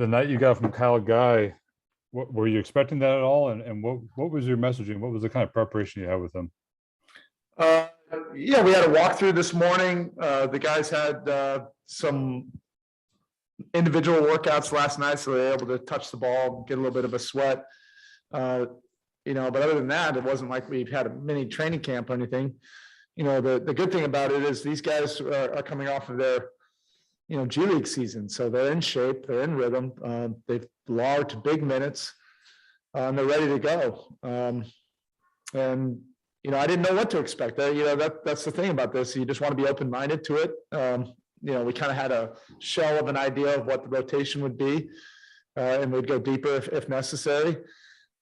the night you got from Kyle Guy, what were you expecting that at all? And what was your messaging? What was the kind of preparation you had with him? Yeah, we had a walkthrough this morning. The guys had some individual workouts last night, so they were able to touch the ball, get a little bit of a sweat. But other than that, it wasn't like we've had a mini training camp or anything. The good thing about it is these guys are coming off of their, G League season. So they're in shape, they're in rhythm. They've logged big minutes and they're ready to go. I didn't know what to expect. That's the thing about this. You just want to be open-minded to it. We kind of had a shell of an idea of what the rotation would be, and we'd go deeper if necessary.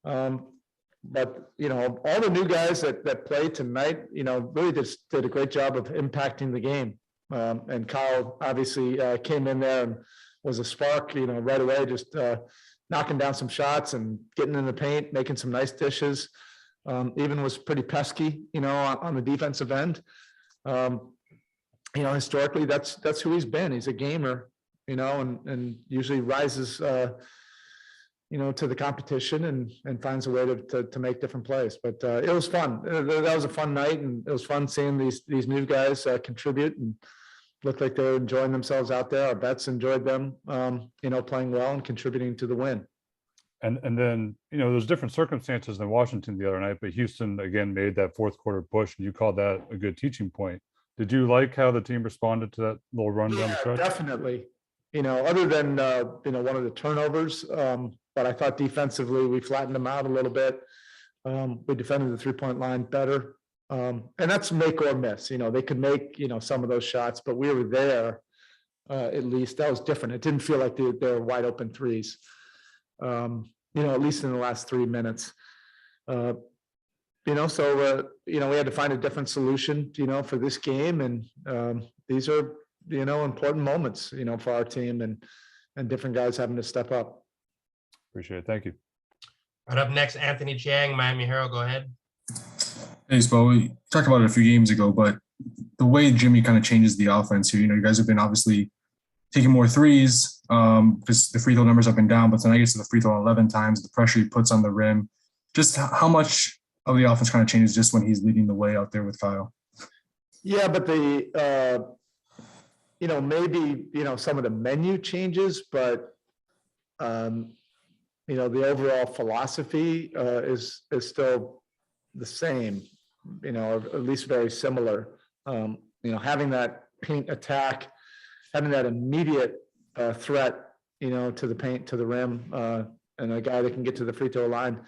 But all the new guys that played tonight, really just did a great job of impacting the game. And Kyle obviously came in there and was a spark, right away, just knocking down some shots and getting in the paint, making some nice dishes. Even was pretty pesky, on the defensive end. Historically, that's who he's been. He's a gamer, and usually rises, to the competition and finds a way to make different plays. But it was fun. That was a fun night, and it was fun seeing these new guys contribute and looked like they were enjoying themselves out there. Our vets enjoyed them, playing well and contributing to the win. And then, there's different circumstances than Washington the other night, but Houston again made that fourth quarter push, and you called that a good teaching point. Did you like how the team responded to that little run down the stretch? Definitely. Other than one of the turnovers, but I thought defensively we flattened them out a little bit. We defended the 3-point line better, and that's make or miss. They could make some of those shots, but we were there. At least that was different. It didn't feel like they were wide open threes. At least in the last 3 minutes. So we had to find a different solution, for this game. And these are, important moments, for our team and different guys having to step up. Appreciate it. Thank you. Right up next, Anthony Chiang, Miami Herald. Go ahead. Hey, Spo, we talked about it a few games ago, but the way Jimmy kind of changes the offense here, you guys have been obviously taking more threes because the free throw numbers up and down, but then I guess to the free throw 11 times, the pressure he puts on the rim. Just how much of the offense kind of changes just when he's leading the way out there with Kyle? Yeah, but maybe, some of the menu changes, but, the overall philosophy is still the same, or at least very similar. Having that paint attack, having that immediate threat, to the paint, to the rim, and a guy that can get to the free throw line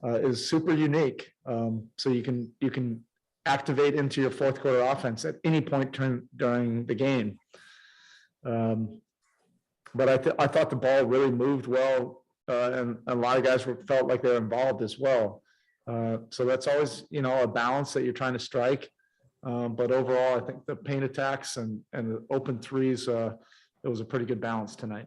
is super unique. So you can activate into your fourth quarter offense at any point during the game. But I thought the ball really moved well, and a lot of guys felt like they were involved as well. So that's always, a balance that you're trying to strike. But overall, I think the paint attacks and the open threes, it was a pretty good balance tonight.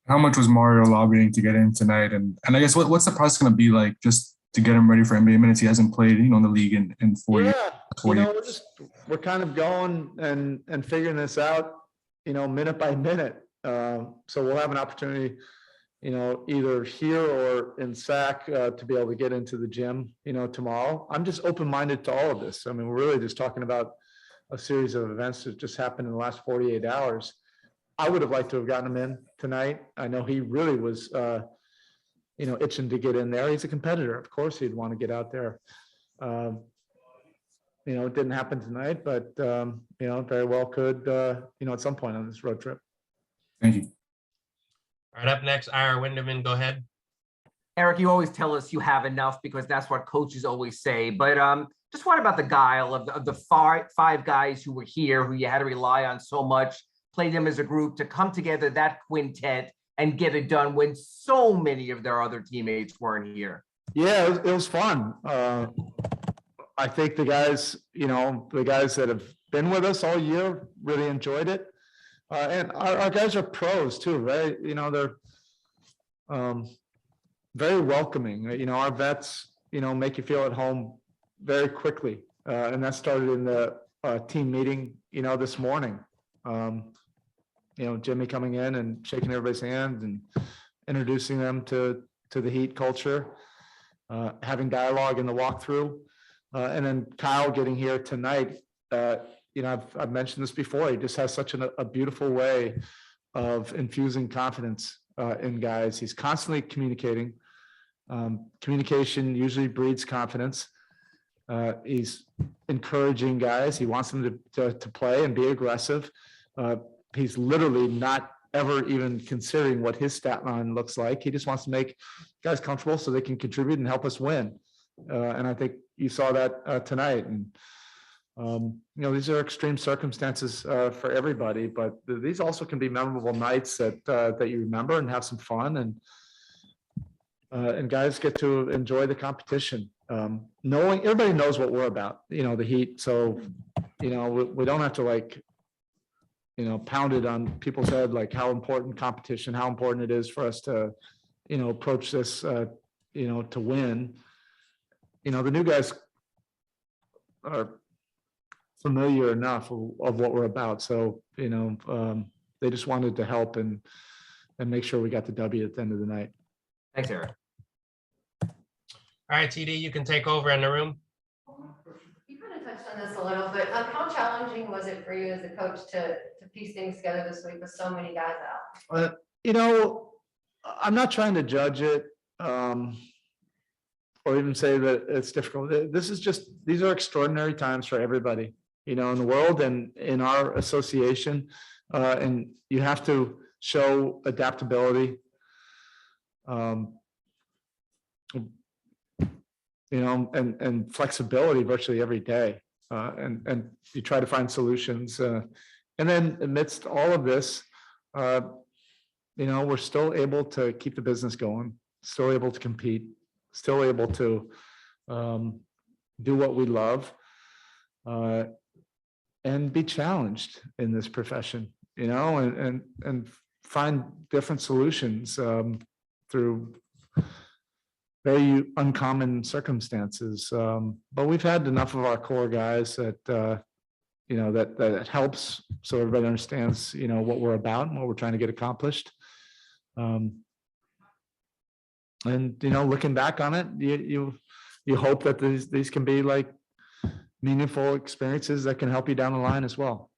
How much was Mario lobbying to get in tonight? And I guess what's the process going to be like just to get him ready for NBA minutes? He hasn't played, in the league in 4 years. Yeah, we're kind of going and figuring this out, minute by minute. So we'll have an opportunity, either here or in SAC to be able to get into the gym, tomorrow. I'm just open-minded to all of this. I mean, we're really just talking about a series of events that just happened in the last 48 hours. I would have liked to have gotten him in tonight. I know he really was, itching to get in there. He's a competitor. Of course, he'd want to get out there. It didn't happen tonight, but, very well could, at some point on this road trip. Thank you. All right, up next, Ira Winderman. Go ahead. Erik, you always tell us you have enough because that's what coaches always say. But just what about the guile of the five guys who were here, who you had to rely on so much, play them as a group to come together, that quintet, and get it done when so many of their other teammates weren't here? Yeah, it was fun. I think the guys that have been with us all year really enjoyed it. And our guys are pros too, right? They're very welcoming. Our vets, make you feel at home very quickly. And that started in the team meeting, this morning. Jimmy coming in and shaking everybody's hand and introducing them to the Heat culture, having dialogue in the walkthrough, and then Kyle getting here tonight. I've mentioned this before. He just has such a beautiful way of infusing confidence in guys. He's constantly communicating. Communication usually breeds confidence. He's encouraging guys. He wants them to play and be aggressive. He's literally not ever even considering what his stat line looks like. He just wants to make guys comfortable so they can contribute and help us win. And I think you saw that tonight. And these are extreme circumstances for everybody, but these also can be memorable nights that you remember and have some fun, and guys get to enjoy the competition. Knowing everybody knows what we're about, the Heat. So, we don't have to pound it on people's head, like how important competition, how important it is for us to, approach this, to win. The new guys are familiar enough of what we're about. So, they just wanted to help and make sure we got the W at the end of the night. Thanks, Eric. All right, TD, you can take over in the room. You kind of touched on this a little bit. How challenging was it for you as a coach to piece things together this week with so many guys out? I'm not trying to judge it or even say that it's difficult. These are extraordinary times for everybody, in the world and in our association. And you have to show adaptability. And flexibility virtually every day. And you try to find solutions. And then amidst all of this, we're still able to keep the business going, still able to compete, still able to do what we love, and be challenged in this profession, and find different solutions through very uncommon circumstances. But we've had enough of our core guys that that helps, so everybody understands what we're about and what we're trying to get accomplished. And looking back on it, you hope that these can be like meaningful experiences that can help you down the line as well.